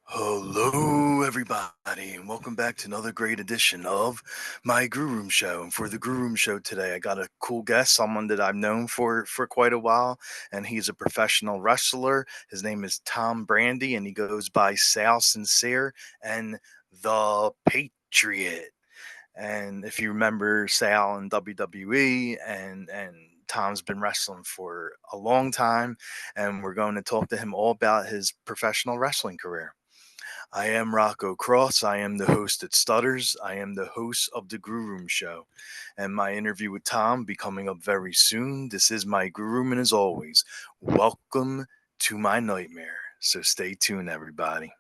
Hello, everybody, and welcome back to another great edition of my Grue Rume Show. And for the Grue Rume Show today, I got a cool guest, someone that I've known for quite a while, and he's a professional wrestler. His name is Tom Brandi, and he goes by Sal Sincere and the Patriot. And if you remember Sal in WWE and Tom's been wrestling for a long time, and we're going to talk to him all about his professional wrestling career. I am Rocco Cross. I am the host at Stutters. I am the host of the Grue Rume Show. And my interview with Tom be coming up very soon. This is my Grue Rume, and as always, welcome to my nightmare. So stay tuned, everybody.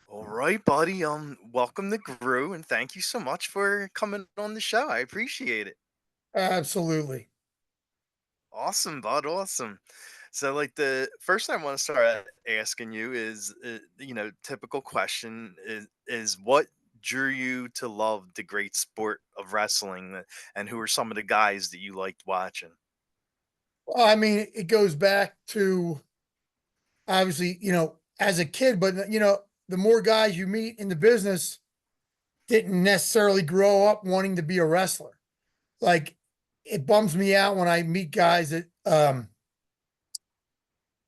All right, buddy. Welcome to Grue, and thank you so much for coming on the show. I appreciate it. Absolutely. Awesome, bud. Awesome. So, like, the first thing I want to start asking you is, typical question is what drew you to love the great sport of wrestling, and who are some of the guys that you liked watching? Well, I mean, it goes back to obviously, as a kid, but the more guys you meet in the business didn't necessarily grow up wanting to be a wrestler. Like it bums me out when I meet guys that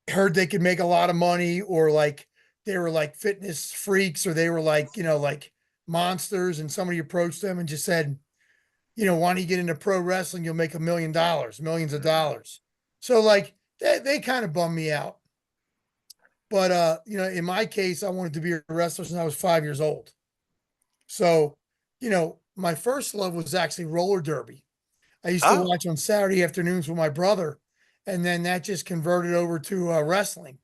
heard they could make a lot of money or like they were like fitness freaks or they were like, like monsters and somebody approached them and just said, why don't you get into pro wrestling? You'll make $1 million, millions of Mm, dollars. So like they kind of bummed me out. But in my case, I wanted to be a wrestler since I was 5 years old. So, my first love was actually roller derby. I used to Oh, watch on Saturday afternoons with my brother, and then that just converted over to wrestling.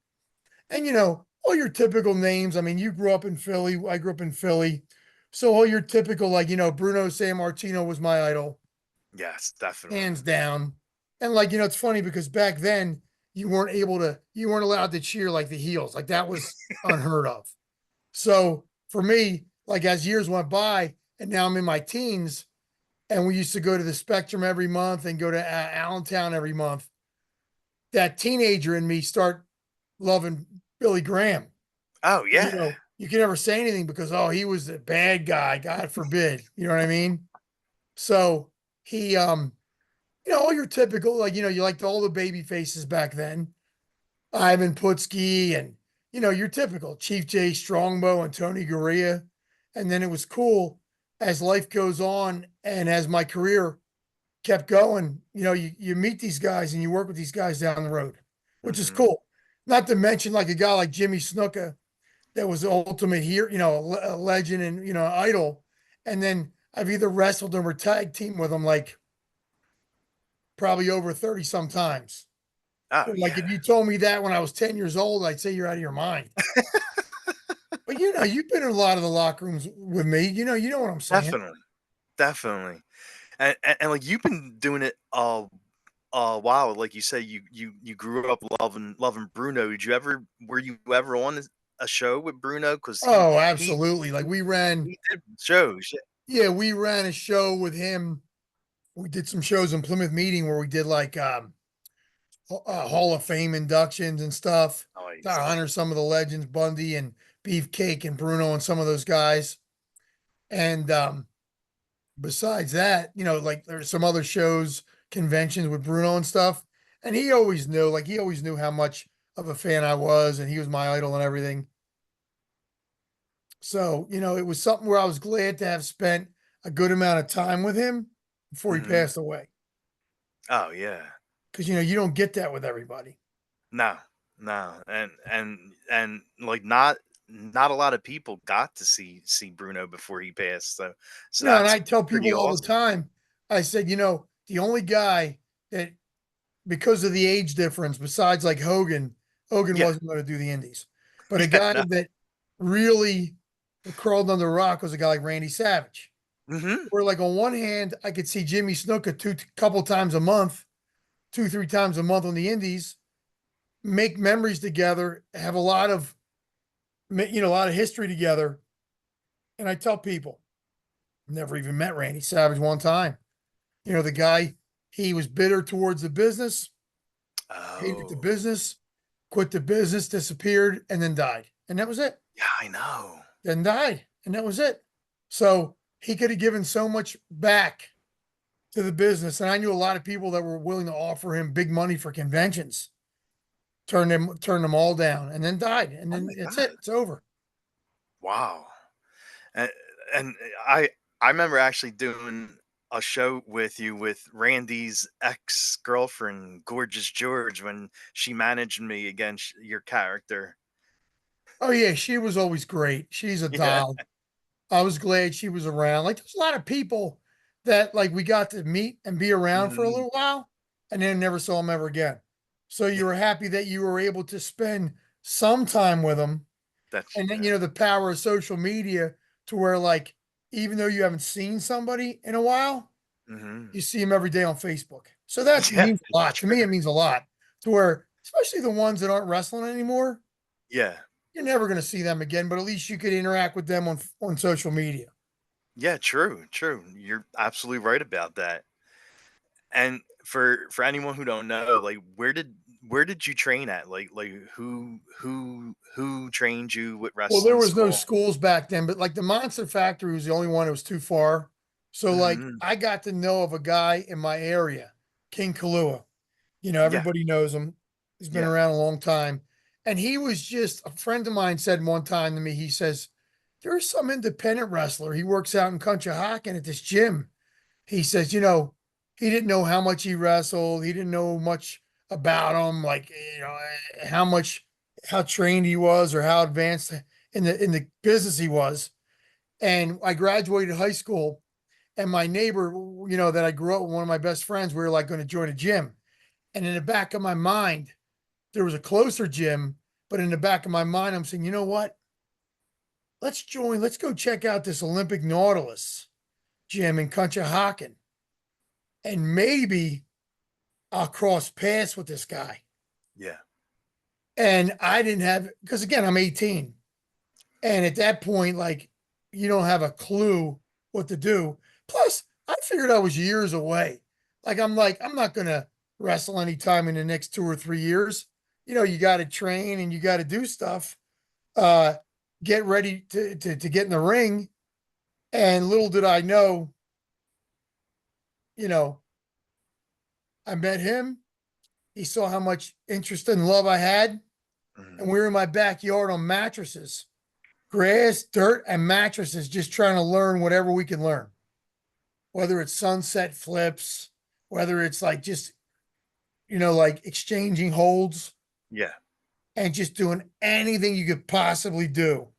And all your typical names. I mean, you grew up in Philly. I grew up in Philly. So all your typical, like, Bruno San Martino was my idol, yes, definitely. hands down. And like, it's funny because back then you weren't allowed to cheer like the heels. Like that was unheard of. So for me, like as years went by and now I'm in my teens and we used to go to the Spectrum every month and go to Allentown every month, that teenager in me start loving Billy Graham. Oh, And, yeah. you can never say anything because, oh, he was a bad guy. God forbid. You know what I mean? So he, all your typical, like, you liked all the baby faces back then. Ivan Putski and, your typical Chief J Strongbow and Tony Gurria. And then it was cool as life goes on and as my career kept going, you meet these guys and you work with these guys down the road, which is Hmm. cool. Not to mention like a guy like Jimmy Snuka that was the ultimate here, a legend and, idol. And then I've either wrestled him or tag team with him like probably over 30 sometimes. Oh, Like yeah. if you told me that when I was 10 years old, I'd say you're out of your mind. But you've been in a lot of the locker rooms with me. You know what I'm saying. Definitely, definitely. And like you've been doing it wow, like you said, you grew up loving Bruno. Were you ever on a show with Bruno? Because Oh, he absolutely. Like he did shows. Yeah. we ran a show with him. We did some shows in Plymouth Meeting where we did like Hall of Fame inductions and stuff to Nice. honor some of the legends, Bundy and Beefcake and Bruno and some of those guys. And besides that, like there's some other shows, conventions with Bruno and stuff. And he always knew how much of a fan I was, and he was my idol and everything. So, it was something where I was glad to have spent a good amount of time with him before he Hmm. passed away. Oh yeah. Because you don't get that with everybody. No, no, and like not a lot of people got to see Bruno before he passed. So No, and that's I tell pretty people all the awesome. time, I said, the only guy that because of the age difference, besides like Hogan Yeah. wasn't going to do the indies. But a Yeah. guy No. that really crawled under the rock was a guy like Randy Savage. Hmm. Where like on one hand, I could see Jimmy Snuka couple times a month, 2, 3 times a month on the indies, make memories together, have a lot of history together. And I tell people, never even met Randy Savage one time. The guy, he was bitter towards the business, hated the Oh. business, quit the business, disappeared, and then died. And that was it. Yeah, I know. Then died. And that was it. So he could have given so much back to the business. And I knew a lot of people that were willing to offer him big money for conventions, turned them all down, and then died. And Oh then my it's god. it. It's over. Wow. And, and I remember actually doing a show with you with Randy's ex-girlfriend, Gorgeous George, when she managed me against your character. Oh yeah, she was always great. She's a Yeah. doll. I was glad she was around. Like there's a lot of people that like we got to meet and be around for a Mhm. little while and then never saw them ever again. So you Yeah, were happy that you were able to spend some time with them. that's And then, yeah. the power of social media to where like, even though you haven't seen somebody in a while, Mhm. you see them every day on Facebook. So that Yeah, means a it's lot. To me, true. it means a lot to where, especially the ones that aren't wrestling anymore, Yeah. you're never going to see them again, but at least you could interact with them on social media. Yeah, true, true. You're absolutely right about that. And for anyone who don't know, like where did you train at? Like who trained you with Well, there wrestling was no school? schools back then, but like the Monster Factory was the only one that was too far. So like Mhm. I got to know of a guy in my area, King Kalua. Yeah. Everybody knows him. He's been Yeah. around a long time. And he was just a friend of mine said one time to me, he says, there's some independent wrestler. He works out in Conshohocken at this gym. He says, he didn't know how much he wrestled. He didn't know much about him, like, how much, how trained he was or how advanced in the business he was. And I graduated high school and my neighbor, that I grew up with, one of my best friends, we were like going to join a gym. And in the back of my mind, there was a closer gym, but in the back of my mind, I'm saying, you know what? Let's go check out this Olympic Nautilus gym in Conshohocken. And maybe I'll cross paths with this guy. Yeah. And I didn't have, because again, I'm 18. And at that point, like, you don't have a clue what to do. Plus, I figured I was years away. I'm not going to wrestle anytime in the next 2 or 3 years. You got to train and you got to do stuff. Uh, get ready to get in the ring. And little did I know, you know, I met him. He saw how much interest and love I had. And Mhm. we were in my backyard on mattresses, grass, dirt, and mattresses, just trying to learn whatever we can learn, whether it's sunset flips, whether it's like just, like exchanging holds Yeah. and just doing anything you could possibly do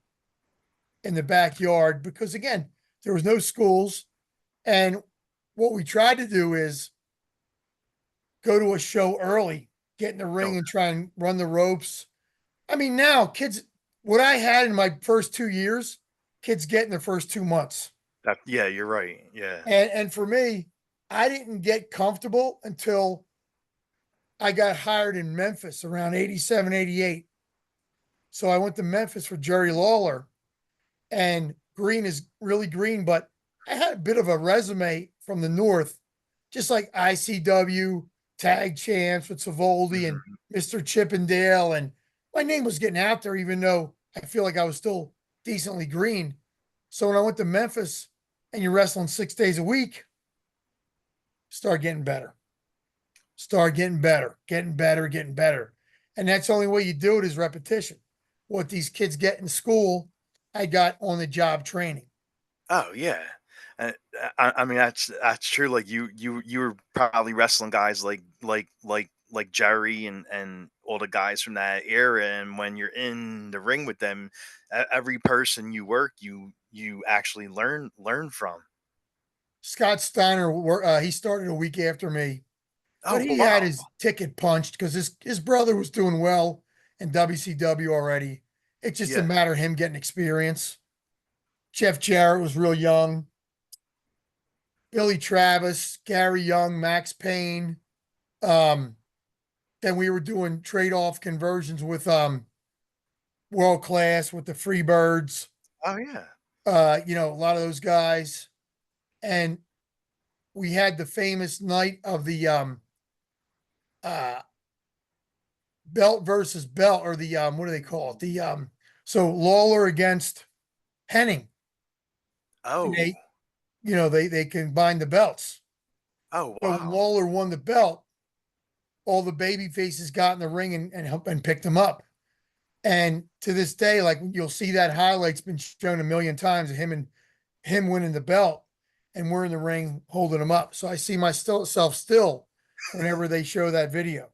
in the backyard. Because again, there was no schools. And what we tried to do is go to a show early, get in the ring Okay. and try and run the ropes. I mean, now kids, what I had in my first 2 years, kids get in the first 2 months. Yeah, you're right. Yeah. And for me, I didn't get comfortable until I got hired in Memphis around 87, 88. So I went to Memphis for Jerry Lawler, and green is really green, but I had a bit of a resume from the North, just like ICW, tag champs with Savoldi and Mhm. Mr. Chippendale. And my name was getting out there, even though I feel like I was still decently green. So when I went to Memphis and you're wrestling 6 days a week, start getting better, start getting better, getting better, getting better. And that's the only way you do it is repetition. What these kids get in school, I got on the job training. Oh yeah. Uh, I mean that's true. Like you were probably wrestling guys like Jerry and all the guys from that era. And when you're in the ring with them, every person you work, you actually learn from. Scott Steiner, he started a week after me, but Oh he had wow. his ticket punched because his brother was doing well in WCW already. It just Yeah. didn't matter him getting experience. Jeff Jarrett was real young. Billy Travis, Gary Young, Max Payne. Um, then we were doing trade-off conversions with World Class with the Freebirds. Oh yeah. A lot of those guys. And we had the famous night of the uh belt versus belt, or the what do they call it? The so Lawler against Henning, and Oh, they combine the belts. oh, So when wow. Lawler won the belt, all the baby faces got in the ring and picked him up. And to this day, like you'll see that highlights been shown a million times of him winning the belt, and we're in the ring holding him up. So I see myself still whenever they show that video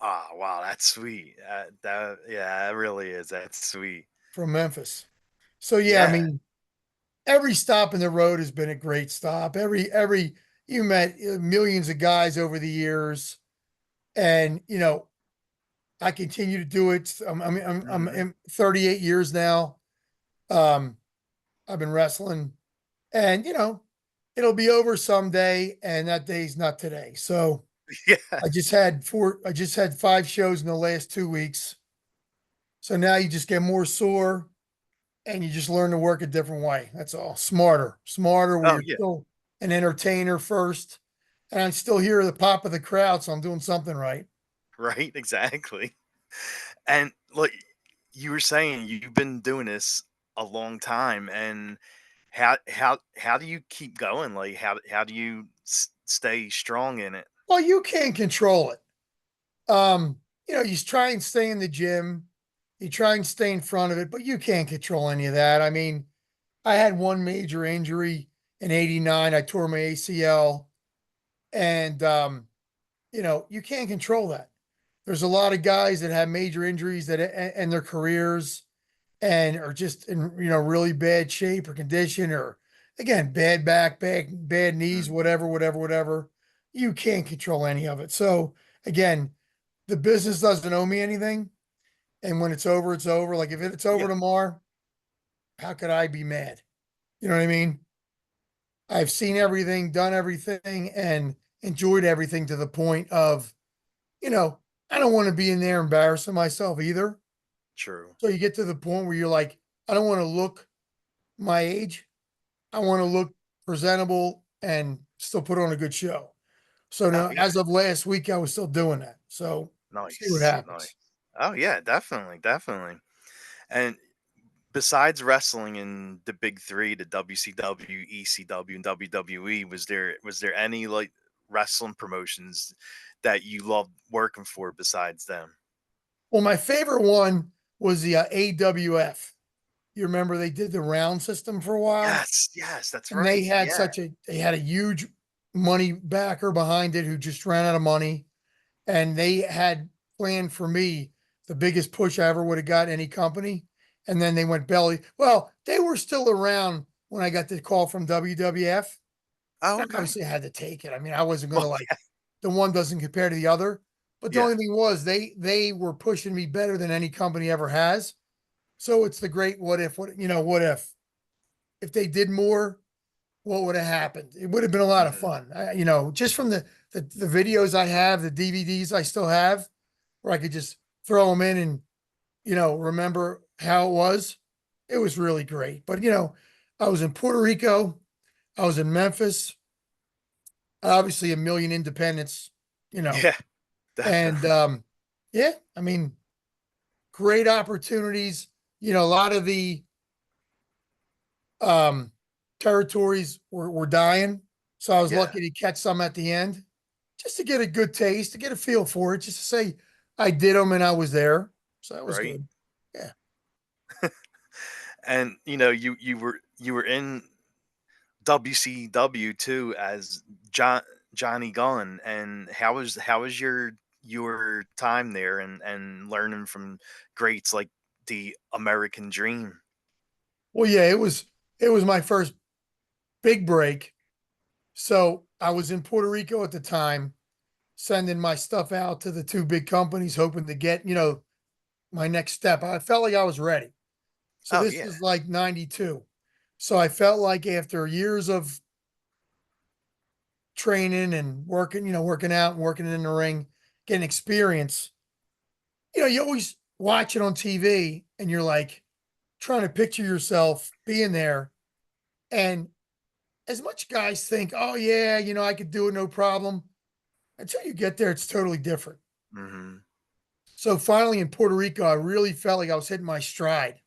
Ah, wow, that's sweet. Yeah, it really is. That's sweet. from Memphis. So yeah, I Yeah, mean, every stop in the road has been a great stop. Every you met millions of guys over the years, and I continue to do it. I'm hmm, in 38 years now. Um, I've been wrestling, and it'll be over someday, and that day's not today. So yeah, I just had 5 shows in the last 2 weeks. So now you just get more sore, and you just learn to work a different way. That's all. Smarter, where oh you're yeah, still an entertainer first. And I still hear the pop of the crowd, so I'm doing something right. right, exactly. And like you were saying, you've been doing this a long time, and how do you keep going? Like how do you stay strong in it? Well, you can't control it. You try and stay in the gym, you try and stay in front of it, but you can't control any of that. I mean, I had one major injury in '89. I tore my ACL, and you can't control that. There's a lot of guys that have major injuries that end their careers and are just in really bad shape or condition, or again bad back, bad knees, Mm, whatever. You can't control any of it. So again, the business doesn't owe me anything, and when it's over, it's over. Like if it's over yeah, tomorrow, how could I be mad? You know what I mean? I've seen everything, done everything, and enjoyed everything to the point of, you know, I don't want to be in there embarrassing myself either. true. So you get to the point where you're like, I don't want to look my age. I want to look presentable and still put on a good show. So Oh now, yeah, as of last week, I was still doing that. So see what nice, nice. happens. Oh yeah, definitely, definitely. And besides wrestling in the big three, the WCW, ECW, and WWE, was there any like wrestling promotions that you loved working for besides them? Well, my favorite one was the AWF. You remember they did the round system for a while, Yes, yes, that's and they right. had Yeah. they had a huge money backer behind it who just ran out of money, and they had planned for me the biggest push I ever would have got any company. And then they went belly. Well, they were still around when I got the call from WWF. Oh, And okay. obviously I had to take it. I mean, I wasn't going Well, to like the one doesn't compare to the other. But the yeah. only thing was they were pushing me better than any company ever has. So it's the great what if, what if they did more, what would have happened? It would have been a lot of Mhm. fun. Just from the videos I have, the DVDs I still have, where I could just throw them in and remember how it was. It was really great. But I was in Puerto Rico, I was in Memphis, obviously a million independents, you know, Yeah, and definitely. yeah, I mean, great opportunities. A lot of the um territories were dying. So I was Yeah, lucky to catch some at the end, just to get a good taste, to get a feel for it, just to say I did them and I was there. So that was right. good. Yeah. And you were in WCW too as Johnny Gunn. And how was your time there and learning from greats like the American Dream? Well, yeah, it was my first big break. So I was in Puerto Rico at the time, sending my stuff out to the two big companies, hoping to get, my next step. I felt like I was ready. So Oh this yeah, was like 92. So I felt like after years of training and working, working out and working in the ring, getting experience, you always watch it on TV and you're like trying to picture yourself being there. And as much guys think, oh, yeah, I could do it, no problem. Until you get there, it's totally different. hmm, So finally in Puerto Rico, I really felt like I was hitting my stride,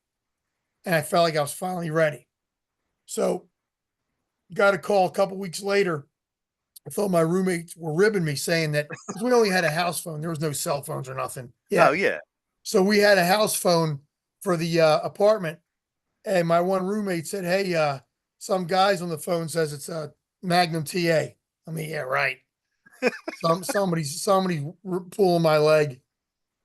and I felt like I was finally ready. So got a call a couple weeks later. I thought my roommates were ribbing me, saying that because we only had a house phone, there was no cell phones or nothing. Oh Yeah. yeah. So we had a house phone for the apartment, and my one roommate said, "Hey, some guys on the phone says it's a Magnum TA." I mean, yeah, right. Somebody's pulling my leg.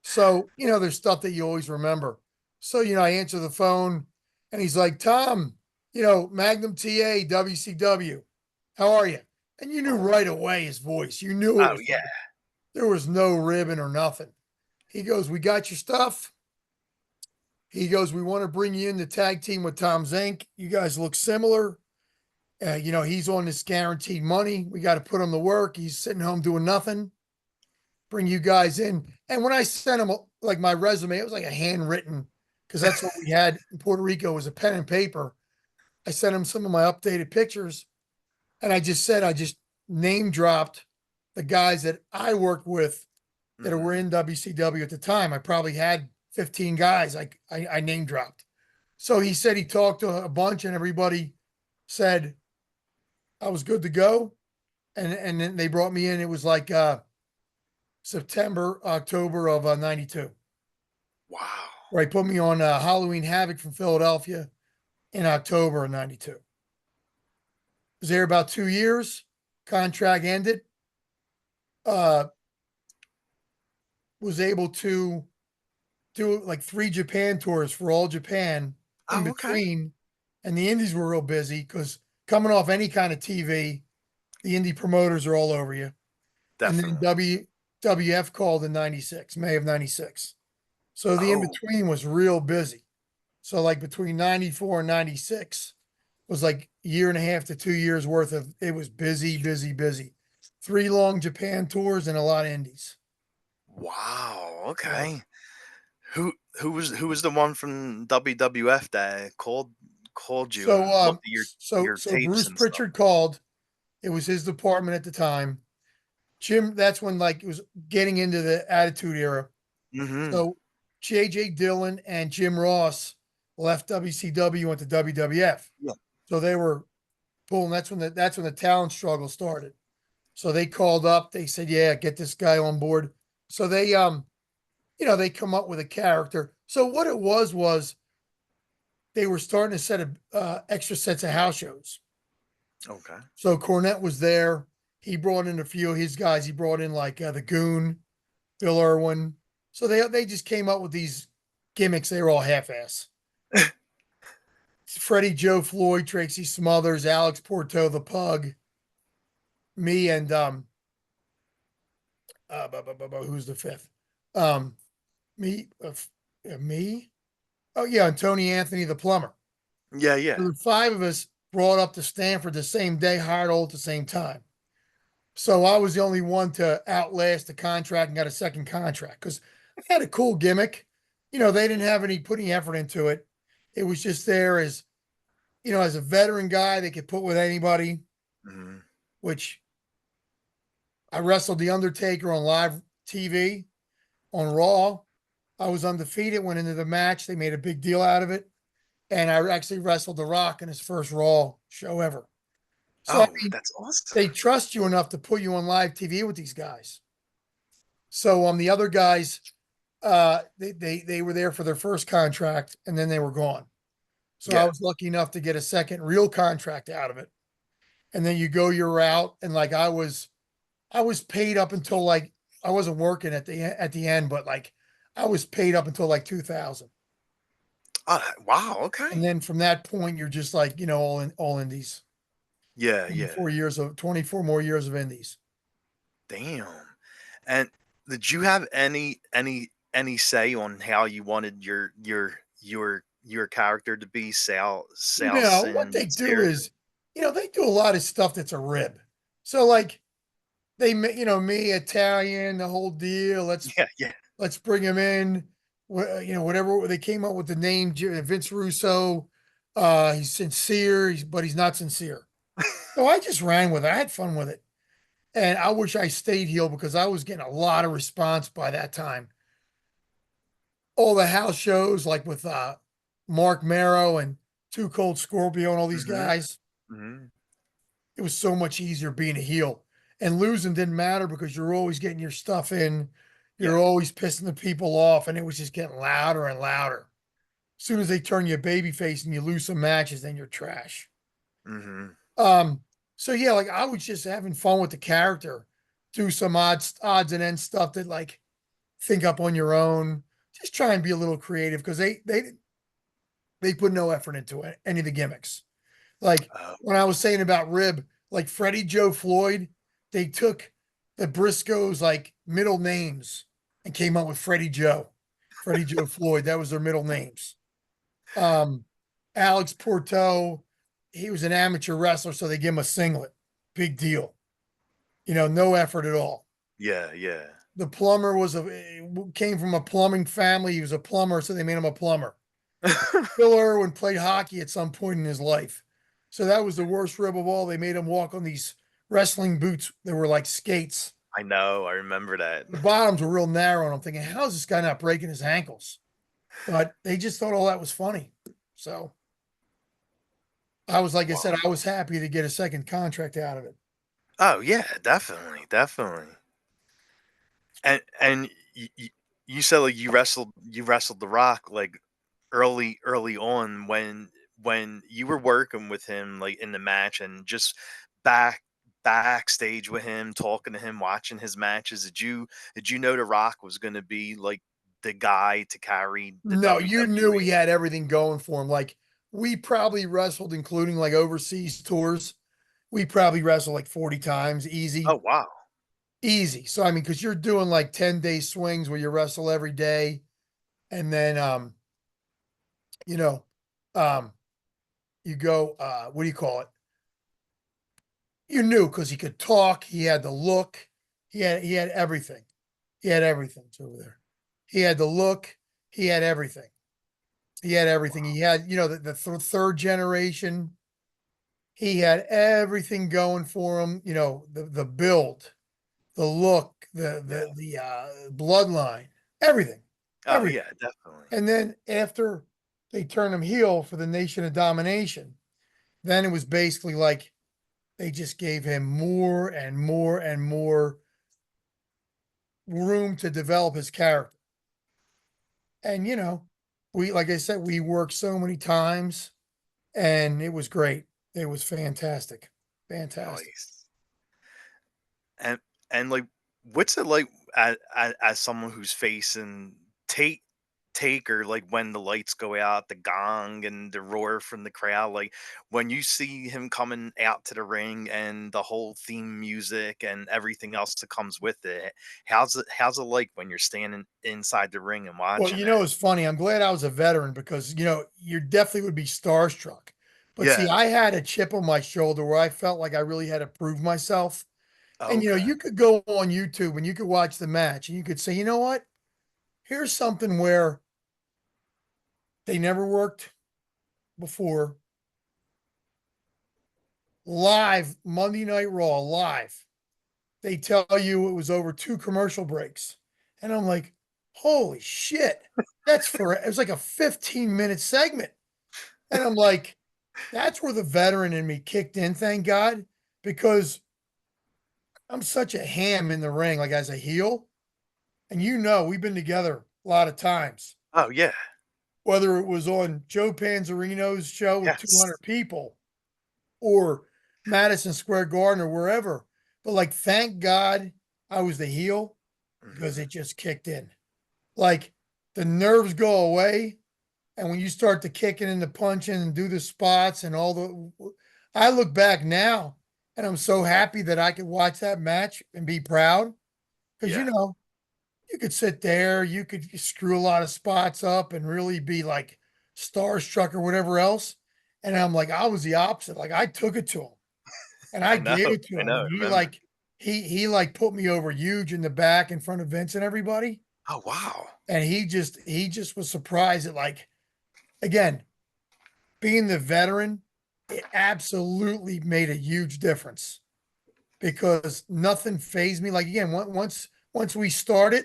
So there's stuff that you always remember. So I answer the phone, and he's like, "Tom, Magnum TA WCW, how are you?" And you knew Oh, right away his voice. You knew it oh was yeah. him. There was no ribbon or nothing. He goes, "We got your stuff." He goes, "We want to bring you in the tag team with Tom Zink. You guys look similar. He's on this guaranteed money. We got to put him to work. He's sitting home doing nothing. Bring you guys in." And when I sent him like my resume, it was like a handwritten, because that's what we had in Puerto Rico, was a pen and paper. I sent him some of my updated pictures, and I just said, I just name dropped the guys that I worked with that were Hmm. in WCW at the time. I probably had 15 guys I name dropped. So he said he talked to a bunch, and everybody said I was good to go. And then they brought me in. It was like September, October of 92, Wow. where he put me on Halloween Havoc from Philadelphia in October of 92. Was there about 2 years. Contract ended. Uh, was able to do like 3 Japan tours for all Japan in Oh, okay. between. And the indies were real busy because coming off any kind of TV, the indie promoters are all over you. And then Definitely. WWF called in 96, May of 96. So the in Oh, between was real busy. So like between 94 and 96 was like a year and a half to 2 years worth of, it was busy, busy, busy. 3 long Japan tours and a lot of indies. wow. Yeah. Okay. Who was the one from WWF that called you So and looked at your so tapes Bruce and stuff? Pritchard called. It was his department at the time. Jim, that's when like it was getting into the Attitude Era. Hmm. So JJ Dillon and Jim Ross left WCW, went to WWF. Yeah. So they were pulling. That's when the talent struggle started. So they called up. They said, "Yeah, get this guy on board." So they come up with a character. So what it was they were starting to set extra sets of house shows. Okay. So Cornette was there. He brought in a few of his guys. He brought in like the Goon, Bill Irwin. So they just came up with these gimmicks. They were all half-ass. Freddie Joe Floyd, Tracy Smothers, Alex Porto, the Pug, me, and who's the fifth? Um, me, me. Oh yeah, and Tony Anthony, the plumber. Yeah, yeah. So the 5 of us brought up to Stanford the same day, hired all at the same time. So I was the only one to outlast the contract and got a second contract because I had a cool gimmick. They didn't have any put any effort into it. It was just there as a veteran guy they could put with anybody, Hmm. which I wrestled The Undertaker on live TV on Raw. I was undefeated, went into the match. They made a big deal out of it. And I actually wrestled The Rock in his first Raw show ever. So, I Oh, mean, that's awesome. they trust you enough to put you on live TV with these guys. So, the other guys, they were there for their first contract and then they were gone. So I Yeah. was lucky enough to get a second real contract out of it. And then you go your route, and like I was paid up until like I wasn't working at the end, but like I was paid up until like 2000. Oh, wow. And Okay. then from that point, you're just like all indies. Yeah, yeah. 24 more years of indies. Damn. And did you have any say on how you wanted your character to be, Sal No, what they do Sincere? is, they do a lot of stuff that's a rib. So like me Italian, the whole deal. Yeah, yeah. Let's bring him in. Whatever they came up with the name Vince Russo. He's sincere, but he's not sincere. So I just ran with it. I had fun with it. And I wish I stayed heel because I was getting a lot of response by that time. all the house shows like with Mark Marrow and Too Cold Scorpio and all these Mm-hmm. guys. Mm-hmm. It was so much easier being a heel. And losing didn't matter because you're always getting your stuff in. Yeah. You're always pissing the people off, and it was just getting louder and louder. As soon as they turn you a baby face and you lose some matches, then you're trash. Mm-hmm. Um, so yeah, like I was just having fun with the character, do some odds and ends stuff that like think up on your own. Just try and be a little creative because they put no effort into it, any of the gimmicks. Like when I was saying about Rib, like Freddie Joe Floyd, they took the Briscoes like middle names and came up with Freddie Joe. Freddie Joe Floyd, that was their middle names. Um, Alex Porto, he was an amateur wrestler, so they give him a singlet. Big deal. No effort at all. Yeah. Yeah. The plumber came from a plumbing family. He was a plumber, so they made him a plumber. Bill Irwin played hockey at some point in his life. So that was the worst rib of all. They made him walk on these wrestling boots that were like skates. I know. I remember that. The bottoms were real narrow, and I'm thinking, how is this guy not breaking his ankles? But they just thought all that was funny. So I was, like I said, Wow. I was happy to get a second contract out of it. Oh yeah, definitely, definitely. And you said like you wrestled The Rock like early on when you were working with him like in the match and just back backstage with him, talking to him, watching his matches. Did you know The Rock was going to be like the guy to carry the No, you knew he WWE? had everything going for him. Like we probably wrestled, including like overseas tours. We probably wrestled like 40 times, easy. Oh wow. Easy. So I mean, because you're doing like 10-day swings where you wrestle every day, and then you know, um, you go what do you call it? You knew because he could talk, he had the look, he had everything. He had everything. It's over there. He had the look, he had everything. He had everything. He had, the third generation. He had everything going for him, the build, the look, the Yeah. the the bloodline, everything. Oh Everything. yeah, definitely. And then after they turned him heel for the Nation of Domination, then it was basically like they just gave him more and more and more room to develop his character. And like I said, we worked so many times and it was great. It was fantastic. Fantastic. Nice. And like, what's it like as someone who's facing take Taker, like when the lights go out, the gong and the roar from the crowd, like when you see him coming out to the ring and the whole theme music and everything else that comes with it, how's it like when you're standing inside the ring and Well, watching that? it's funny. I'm glad I was a veteran because, you definitely would be starstruck. But see, Yeah. I had a chip on my shoulder where I felt like I really had to prove myself. And, Okay. you could go on YouTube and you could watch the match and you could say, you know what? Here's something where they never worked before. Live, Monday Night Raw, live. They tell you it was over 2 commercial breaks. And I'm like, holy shit. It was like a 15-minute segment. And I'm like, that's where the veteran in me kicked in, thank God, because I'm such a ham in the ring, like as a heel. And we've been together a lot of times, Oh yeah. whether it was on Joe Panzerino's show with Yes. 200 people or Madison Square Garden or wherever. But like, thank God I was the heel because Hmm. it just kicked in. Like the nerves go away. And when you start to kicking and the punching and do the spots and I look back now and I'm so happy that I could watch that match and be proud because, Yeah. you could sit there, you could screw a lot of spots up and really be like starstruck or whatever else. And I'm like, I was the opposite. Like I took it to him and I I know. gave it to I him. know. And I he remember. like, he like put me over huge in the back in front of Vince and everybody. Oh wow. And he just was surprised at like, again, being the veteran, it absolutely made a huge difference because nothing phased me. Like again, once we started,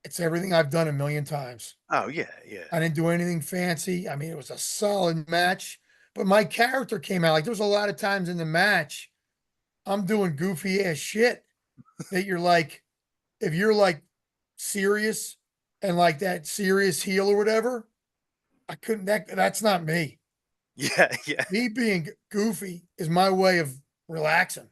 It's everything I've done a million times. Oh yeah, yeah. I didn't do anything fancy. I mean, it was a solid match, but my character came out. Like there was a lot of times in the match, I'm doing goofy ass shit that you're like, if you're like serious and like that serious heel or whatever, I couldn't. That's not me. Yeah, yeah. Me being goofy is my way of relaxing,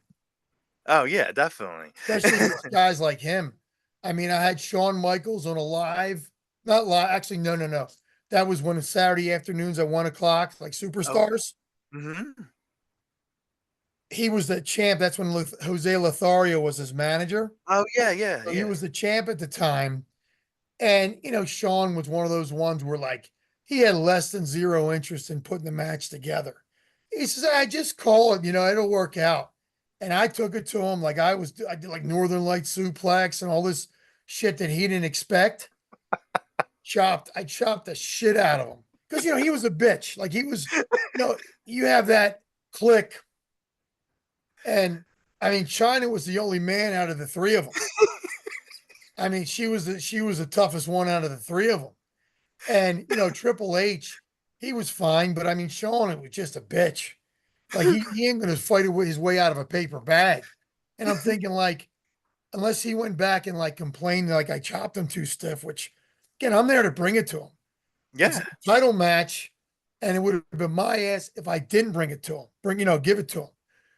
Oh yeah, definitely. especially against guys like him. I mean, I had Shawn Michaels on a live, not live. Actually, no, no, no. That was one of Saturday afternoons at 1 o'clock, like Oh. Superstars. Mhm. He was the champ. That's when Jose Lothario was his manager. Oh yeah, yeah, So he yeah. was the champ at the time. And, Sean was one of those ones where like he had less than zero interest in putting the match together. He says, I just call it, it'll work out. And I took it to him like I did like Northern Light suplex and all this shit that he didn't expect. I chopped the shit out of him. Because, he was a bitch. Like he was, you have that click. And I mean, China was the only man out of the three of them. I mean, she was the toughest one out of the three of them. And Triple H, he was fine, but I mean, Shawn was just a bitch. Like he ain't gonna fight his way out of a paper bag. And I'm thinking like, unless he went back and like complained like I chopped him too stiff, which again, I'm there to bring it to him. It's a Yeah. title match, and it would have been my ass if I didn't bring it to him. Give it to him.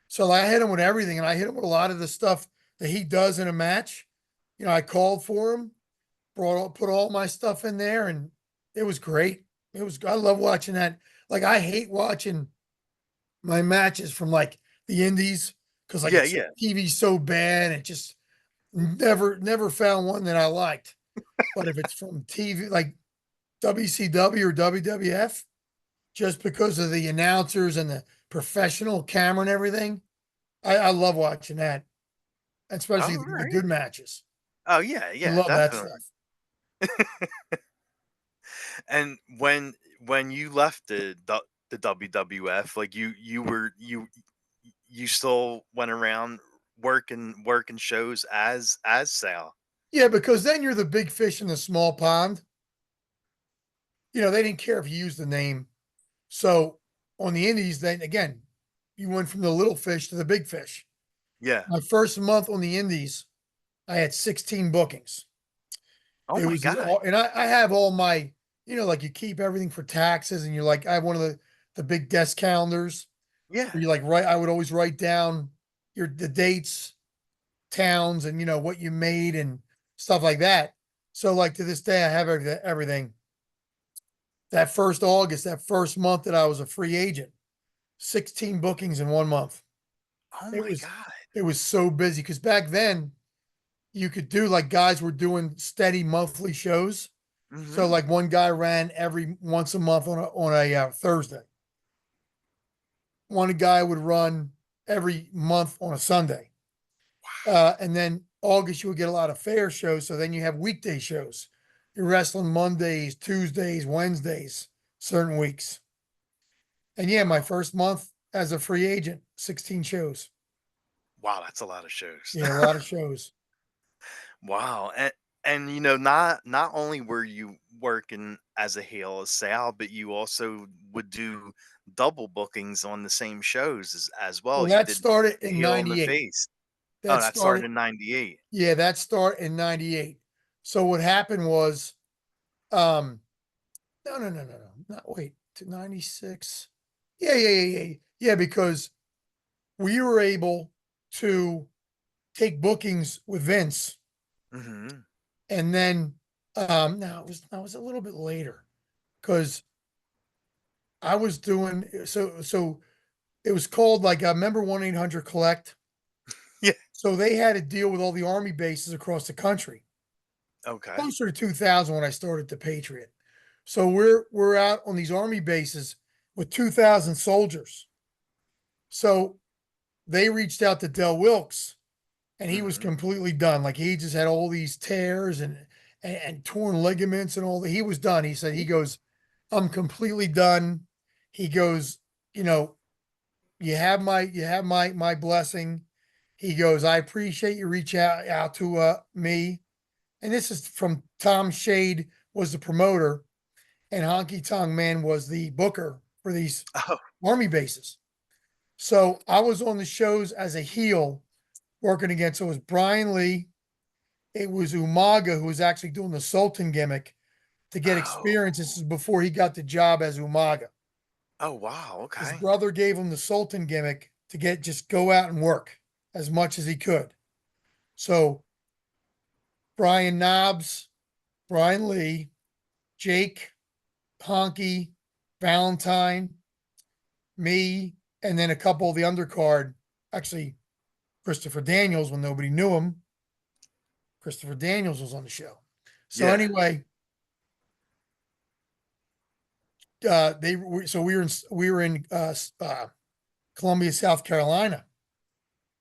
So I hit him with everything, and I hit him with a lot of the stuff that he does in a match. I called for him, put all my stuff in there, and it was great. I love watching that. Like I hate watching my matches from like the indies because like Yeah, it's yeah. TV's so bad. It just never found one that I liked. But if it's from TV, like WCW or WWF, just because of the announcers and the professional camera and everything, I love watching that, especially All the right. good matches. Oh yeah, I yeah, love that definitely. stuff. And when you left the WWF, like you still went around working shows as Sal. Yeah, because then you're the big fish in the small pond. They didn't care if you used the name. So on the indies, then again, you went from the little fish to the big fish. Yeah. My first month on the indies, I had 16 bookings. Oh It my was god. all, and I have all my, like you keep everything for taxes, and you're like, I have one of the big desk calendars Yeah. where you like write. I would always write down the dates, towns, and what you made and stuff like that. So like to this day, I have everything. That first August, that first month that I was a free agent, 16 bookings in 1 month. Oh It my was god. it was so busy because back then you could do like guys were doing steady monthly shows. So Mhm. like one guy ran every once a month on a Thursday. One guy would run every month on a Sunday. And then August you would get a lot of fair shows. So then you have weekday shows. You're wrestling Mondays, Tuesdays, Wednesdays, certain weeks. And yeah, my first month as a free agent, 16 shows. Wow, that's a lot of shows. Yeah, a lot of shows. Wow. And not only were you working as a heel as Sal, but you also would do double bookings on the same shows as Well, well. You that did started the in heel and the 98. face. Oh, That that started started, in 98. yeah, that started in 98. So what happened was, um, no, no, no, no, no, not wait to 96. Yeah, yeah, yeah, yeah. Yeah, because we were able to take bookings with Vince. Mhm. And then no, it was a little bit later because I was doing so it was called like remember 1-800 collect. Yeah. So they had to deal with all the army bases across the country. Okay. Closer to 2000 when I started the Patriot. So we're out on these army bases with 2,000 soldiers. So they reached out to Del Wilkes, and he was Mhm. completely done. Like he just had all these tears and torn ligaments and all that. He was done. He goes, I'm completely done. He goes, you know, you have my blessing. He goes, I appreciate you reach out to me. and this is from Tom Shade was the promoter, and Honky Tonk Man was the booker for these Oh, army bases. So I was on the shows as a heel working against. So it was Brian Lee, it was Umaga who was actually doing the Sultan gimmick to get oh, experience. This is before he got the job as Umaga. oh, wow. His Okay. brother gave him the Sultan gimmick to get just go out and work as much as he could. So Brian Knobs, Brian Lee, Jake, Honky, Valentine, me, and then a couple of the undercard. Actually, Christopher Daniels, when nobody knew him, Christopher Daniels was on the show. So Yeah. anyway, we were in Columbia, South Carolina,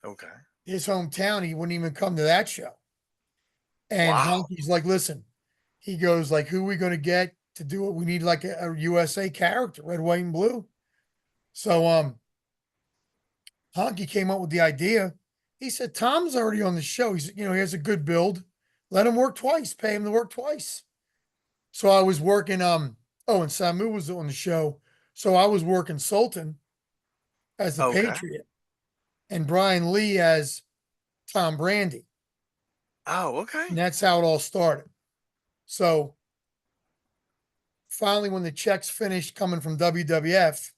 Okay. his hometown. He wouldn't even come to that show. And Wow. Honky's like, listen, he goes like, who are we going to get to do it? We need like a USA character, red, white, and blue. So Honky came up with the idea. He said, Tom's already on the show. He has a good build. Let him work twice, pay him to work twice. So I was working, oh, and Samu was on the show. So I was working Sultan as the Okay. Patriot and Brian Lee as Tom Brandi. Oh, okay. And that's how it all started. So finally, when the checks finished coming from WWF,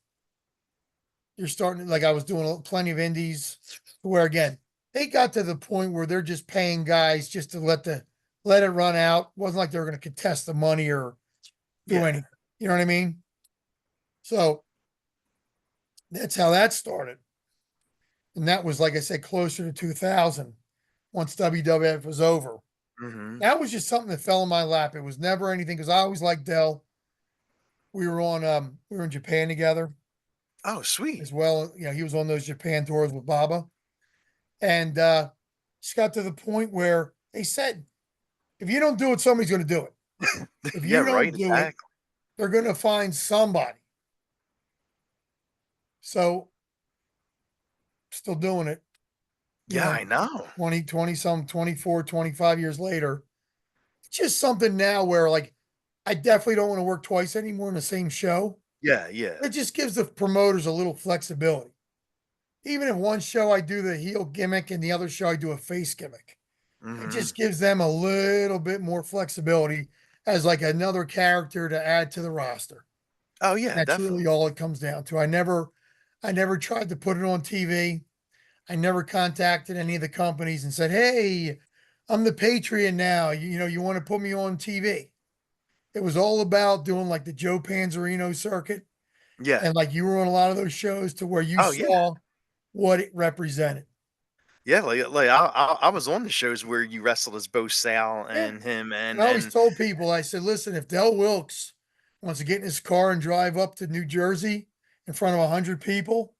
you're starting like I was doing plenty of indies where again, they got to the point where they're just paying guys just to let it run out. It wasn't like they were going to contest the money or do Yeah. anything. You know what I mean? So that's how that started. And that was, like I said, closer to 2000 once WWF was over. Hmm. That was just something that fell in my lap. It was never anything because I always liked Dell. We were in Japan together Oh, sweet. as well. He was on those Japan tours with Baba. And just got to the point where they said, if you don't do it, somebody's going to do it. If Yeah, you right. don't do it, Exactly. they're going to find somebody. So still doing it, you Yeah, know, I know. 20 some, 24, 25 years later. It's just something now where like, I definitely don't want to work twice anymore in the same show. Yeah, yeah. It just gives the promoters a little flexibility. Even if one show I do the heel gimmick and the other show I do a face gimmick, it Hmm. just gives them a little bit more flexibility as like another character to add to the roster. Oh, yeah, That's really definitely. all it comes down to. I never tried to put it on TV. I never contacted any of the companies and said, "Hey, I'm the Patriot now. You want to put me on TV?" It was all about doing like the Joe Panzerino circuit, Yeah. and like you were on a lot of those shows to where you Oh, yeah. saw what it represented. Yeah, like I was on the shows where you wrestled as both Sal Yeah. and him, And I always and told people, I said, listen, if Del Wilkes wants to get in his car and drive up to New Jersey in front of 100 people,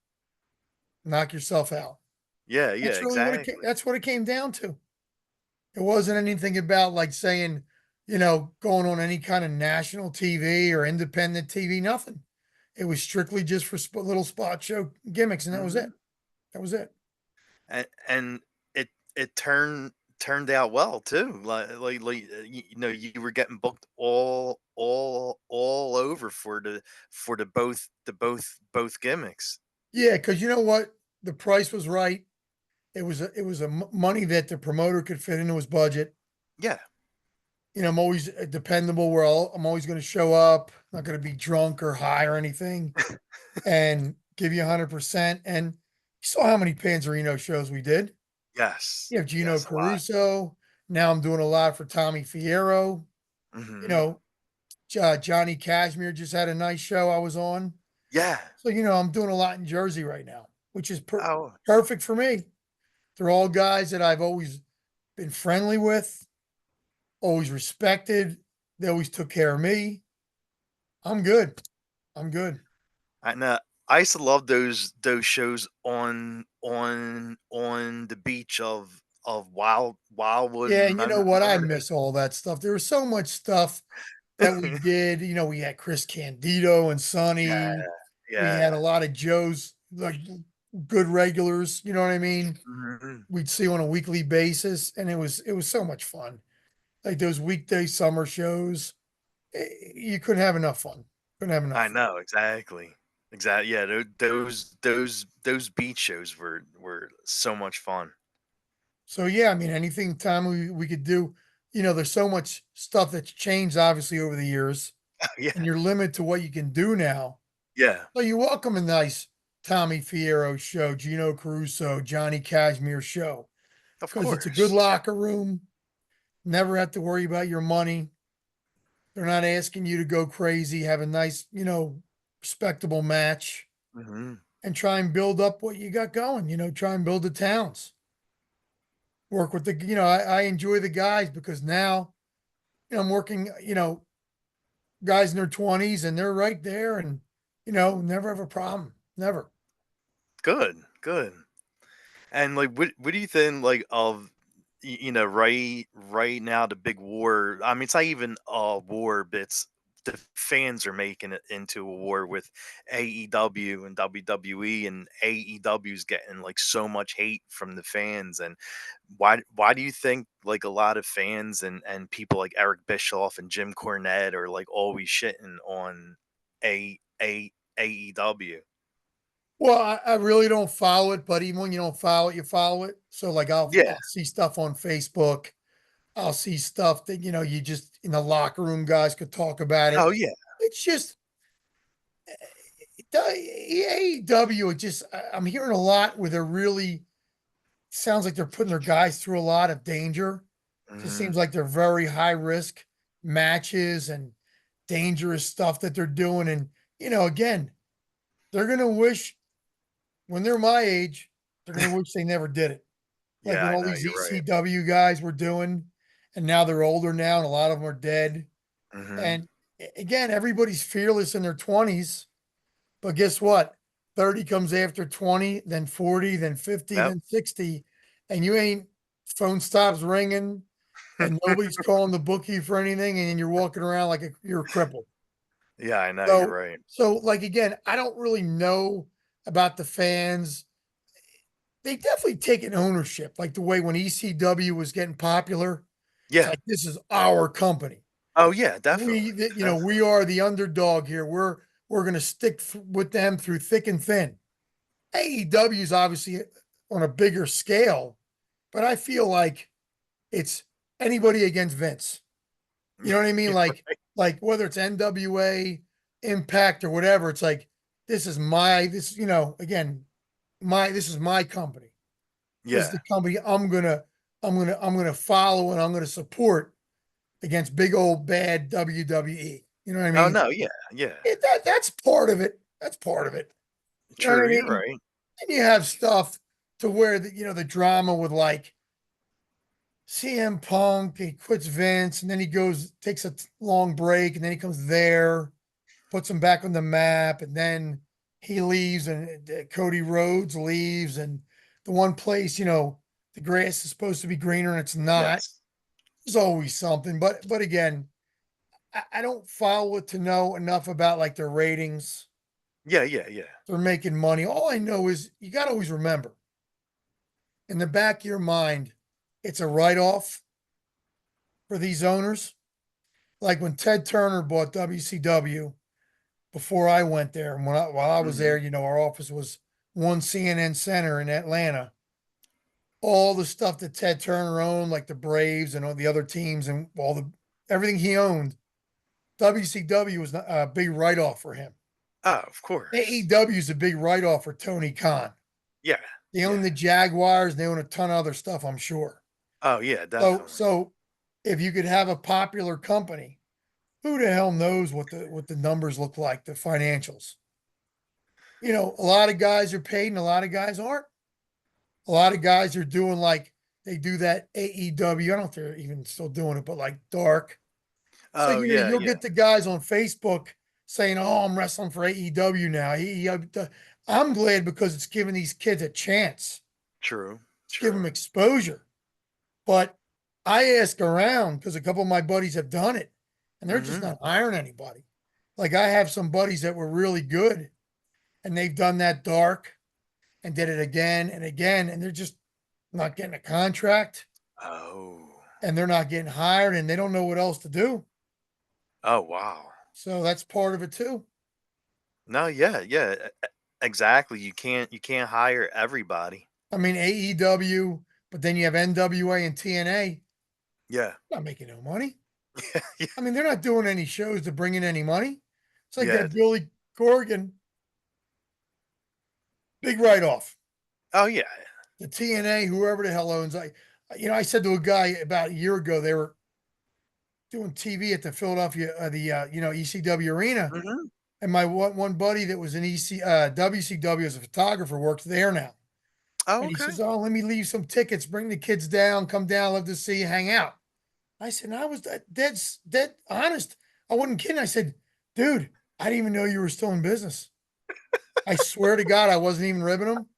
knock yourself out. yeah, yeah, exactly. That's what it came down to. It wasn't anything about like saying, going on any kind of national TV or independent TV, nothing. It was strictly just for little spot show gimmicks, and that was Hmm. it. That was it. And it turned out well too. You were getting booked all over for the both gimmicks. Yeah, because you know what? The price was right. It was a money that the promoter could fit into his budget. Yeah. I'm always dependable where I'm always going to show up, not going to be drunk or high or anything, and give you 100%. And you saw how many Panzerino shows we did. Yes. You have Gino Yes, a lot. Caruso. Now I'm doing a lot for Tommy Fierro. You Hmm. know, Johnny Cashmere just had a nice show I was on. Yeah. So, I'm doing a lot in Jersey right now, which is Oh, perfect for me. They're all guys that I've always been friendly with, always respected. They always took care of me. I'm good. I'm good. and I used to love those shows on the beach of Wildwood. Yeah, and you know Remember, what? I remember miss all that stuff. There was so much stuff that we those? did. We had Chris Candido and Yeah, Sonny. We had a yeah. lot of Joe's like good regulars. You know what I mean? Mhm. We'd see on a weekly basis, and it was so much fun. like those weekday summer shows. You couldn't have enough fun. Couldn't have enough I fun. know, exactly. Exactly. Yeah, those beach shows were so much fun. So yeah, I mean, anything time we could do, there's so much stuff that's changed obviously over the years, and Yeah. you're limited to what you can do now. Yeah. So you welcome a nice Tommy Fierro show, Gino Caruso, Johnny Cashmere show, Of because it's a good course. locker room. Never have to worry about your money. They're not asking you to go crazy. Have a nice, respectable match Mhm. and try and build up what you got going. Try and build the towns. Work with I enjoy the guys because now, I'm working, guys in their 20s and they're right there and, never have a problem. Never. Good, good. And, like, what do you think, like, of right now, the big war. I mean, it's not even a war, but it's the fans are making it into a war with AEW and WWE, and AEW's getting, like, so much hate from the fans. And why do you think, like, a lot of fans and people like Eric Bischoff and Jim Cornette are, like, always shitting on A A AEW? Well, I really don't follow it, but even when you don't follow it, you follow it. So like Yeah. I'll see stuff on Facebook. I'll see stuff that, you just in the locker room guys could talk about it. Oh, yeah. It's just AEW, I'm hearing a lot where they're really sounds like they're putting their guys through a lot of danger. Just seems Mhm. like they're very high risk matches and dangerous stuff that they're doing. And, again, they're gonna wish when they're my age, they're gonna wish they never did it. Like Yeah, what I all know, these you're right. ECW guys were doing, and now they're older now, and a lot of them are dead. Mhm. And again, everybody's fearless in their 20s, but guess what? 30 comes after 20, then 40, then 50, Yep. then 60, and you ain't phone stops ringing and nobody's calling the bookie for anything, and you're walking around like you're crippled. Yeah, I know, you're So, right. like again, I don't really know about the fans. They definitely taken ownership, like the way when ECW was getting popular. It's Yeah. like this is our company. Oh, yeah, We, definitely, we definitely. are the underdog here. We're going to stick with them through thick and thin. AEW is obviously on a bigger scale, but I feel like it's anybody against Vince. You know what I mean? You're right. Like whether it's NWA, Impact, or whatever, it's like again, this is my company. This is Yeah. the company I'm gonna follow and I'm gonna support against big old bad WWE. You know what I Oh, mean? no, yeah, yeah. That's part of it. That's part of it. You know what I True, you're mean? right. And you have stuff to where the drama with like CM Punk, he quits Vince, and then he goes, takes a long break, and then he comes there, puts him back on the map, and then he leaves, and Cody Rhodes leaves, and the one place, the grass is supposed to be greener and it's not. Yes. There's always something, but again, I don't follow it to know enough about like their ratings. Yeah, yeah, yeah. They're making money. All I know is you got to always remember in the back of your mind, it's a write off for these owners. Like when Ted Turner bought WCW before I went there, and while I was there, Mhm. our office was one CNN Center in Atlanta. All the stuff that Ted Turner owned, like the Braves and all the other teams, and everything he owned, WCW was a big write off for him. Oh, of course. AEW is a big write off for Tony Khan. Yeah, They own yeah. the Jaguars. They own a ton of other stuff, I'm sure. Oh, yeah, So, definitely. so if you could have a popular company, who the hell knows what the numbers look like, the financials? A lot of guys are paid and a lot of guys aren't. A lot of guys are doing like they do that AEW. I don't know if they're even still doing it, but like dark. So Oh, yeah, you'll yeah. get the guys on Facebook saying, "Oh, I'm wrestling for AEW now." I'm glad because it's giving these kids a chance. True, It's giving true. them exposure. But I ask around because a couple of my buddies have done it, and they're just Mhm. not hiring anybody. Like I have some buddies that were really good, and they've done that dark and did it again and again, and they're just not getting a contract. Oh. and they're not getting hired and they don't know what else to do. Oh, wow. So that's part of it too. No, yeah, yeah, exactly. You can't hire everybody. I mean, AEW, but then you have NWA and TNA, Yeah. not making no money. Yeah. I mean, they're not doing any shows to bring in any money. It's like Yeah. that Billy Corgan big write off. Oh, yeah. The TNA, whoever the hell owns, I said to a guy about a year ago, they were doing TV at the Philadelphia, ECW arena. Mhm. And my one buddy that was in WCW as a photographer works there now. Oh, And he okay. says, "Oh, let me leave some tickets. Bring the kids down. Come down. Love to see you. Hang out." I said, and I was dead honest. I wasn't kidding. I said, "Dude, I didn't even know you were still in business. I swear to God, I wasn't even ribbing them."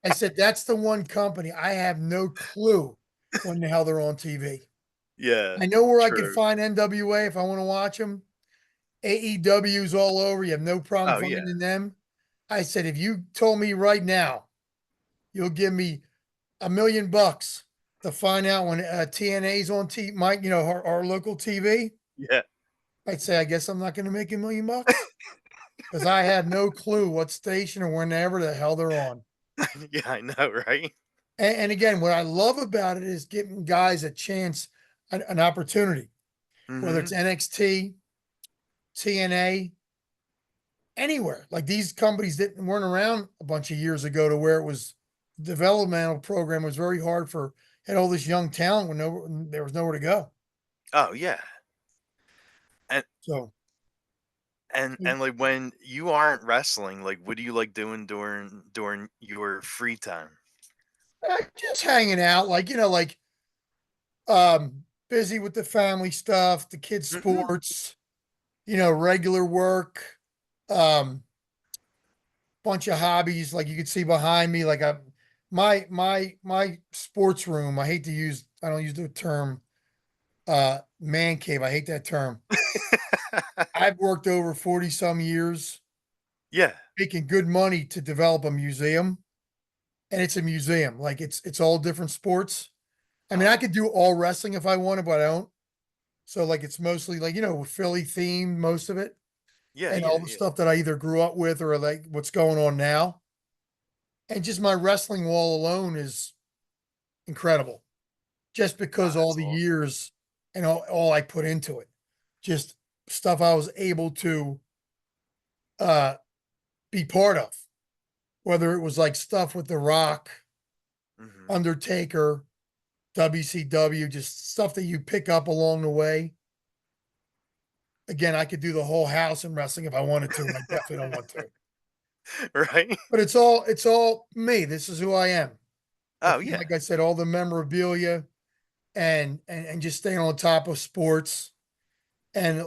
I said, "That's the one company I have no clue when the hell they're on TV. Yeah. I know where I could True. find NWA if I want to watch them. AEW's all over. You have no problem Oh, yeah. finding them." I said, "If you told me right now, you'll give me $1 million to find out when TNA's on TV, our local TV." Yeah. I'd say, "I guess I'm not going to make $1 million because I have no clue what station or whenever the hell they're on." Yeah, I know, right? And again, what I love about it is giving guys a chance, an opportunity, whether it's Mhm. NXT, TNA, anywhere. Like these companies that weren't around a bunch of years ago to where it was developmental program was very hard for had all this young talent when there was nowhere to go. Oh, yeah. And So and, like, when you aren't wrestling, like, what do you like doing during your free time? just hanging out, busy with the family stuff, the kids' Mhm. sports, regular work, um, bunch of hobbies. Like you can see behind me, like my sports room. I don't use the term man cave. I hate that term. I've worked over 40 some years Yeah. making good money to develop a museum. And it's a museum. Like it's all different sports. I mean, I Oh. could do all wrestling if I wanted, but I don't. So like it's mostly like, Philly themed, most of it. Yeah, And yeah, all the yeah. stuff that I either grew up with or like what's going on now. And just my wrestling wall alone is incredible. Just Oh, because all that's the awesome. years and all I put into it. Just stuff I was able to uh be part of. Whether it was like stuff with The Rock, Mhm. Undertaker, WCW, just stuff that you pick up along the way. Again, I could do the whole house in wrestling if I wanted to, and I definitely don't want to. Right? But it's all me. This is who I am. Oh, yeah. Like I said, all the memorabilia and just staying on top of sports and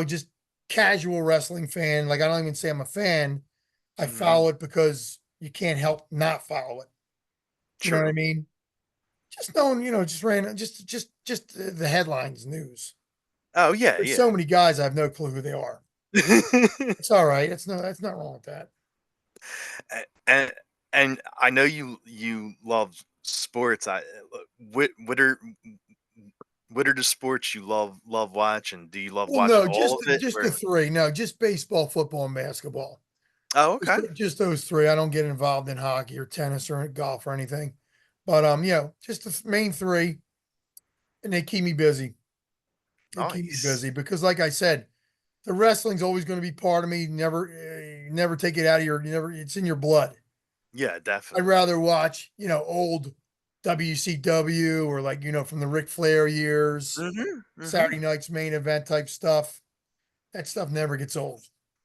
just casual wrestling fan. Like I don't even say I'm a fan. I Mhm. follow it because you can't help not follow it. You know what I True. mean? Just knowing, just random, just the headlines, news. Oh, yeah, There's yeah. so many guys I have no clue who they are. It's all right. That's not wrong with that. And and I know you love sports. What are the sports you love watching? Do you love Well, watching no, all of it, just the or three. No, just baseball, football, and basketball. Oh, Just, okay. just those three. I don't get involved in hockey or tennis or golf or anything. But just the main three, and they keep me busy. They keep me Nice. busy because, like I said, the wrestling's always going to be part of me. Never take it out of your. You never. It's in your blood. Yeah, I'd definitely. rather watch, old WCW or like, from the Ric Flair years, Mhm, Saturday mhm. night's main event type stuff. That stuff never gets old.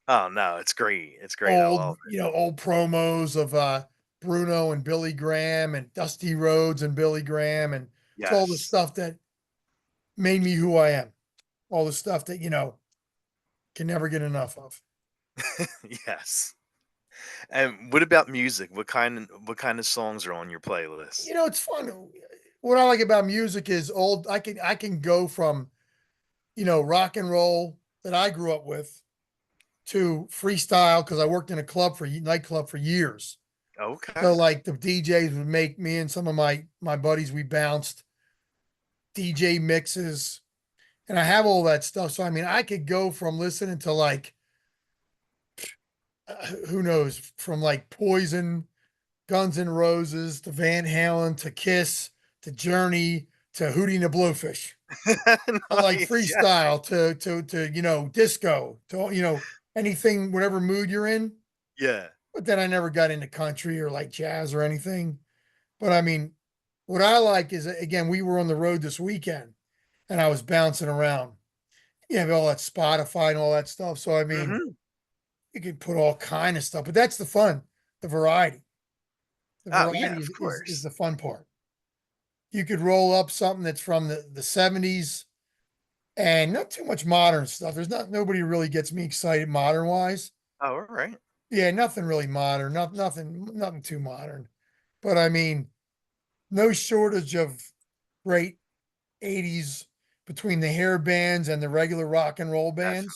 Oh, no, it's great. It's great. I love it. Old promos of Bruno and Billy Graham and Dusty Rhodes and Billy Graham. And it's all the Yes. stuff that made me who I am. All the stuff that, can never get enough of. Yes. And what about music? What kind of songs are on your playlist? It's fun. What I like about music is old. I can go from, rock and roll that I grew up with to freestyle because I worked in a nightclub for years. Okay. So like the DJs would make me and some of my buddies, we bounced DJ mixes, and I have all that stuff. So I mean, I could go from listening to like who knows, from like Poison, Guns N' Roses to Van Halen to Kiss to Journey to Hootie and the Blowfish. To like Nice. Yeah. freestyle to disco to anything, whatever mood you're in. Yeah. But then I never got into country or like jazz or anything. But I mean, what I like is again, we were on the road this weekend and I was bouncing around. You have all that Spotify and all that stuff. So I mean, Hmm. you can put all kind of stuff, but that's the fun, the variety. The Oh yeah, variety of is course. the fun part. You could roll up something that's from the 70s and not too much modern stuff. There's not nobody really gets me excited modern wise. Oh, all right. Yeah, nothing really modern, nothing too modern. But I mean, no shortage of great 80s between the hair bands and the regular rock and roll Definitely. bands.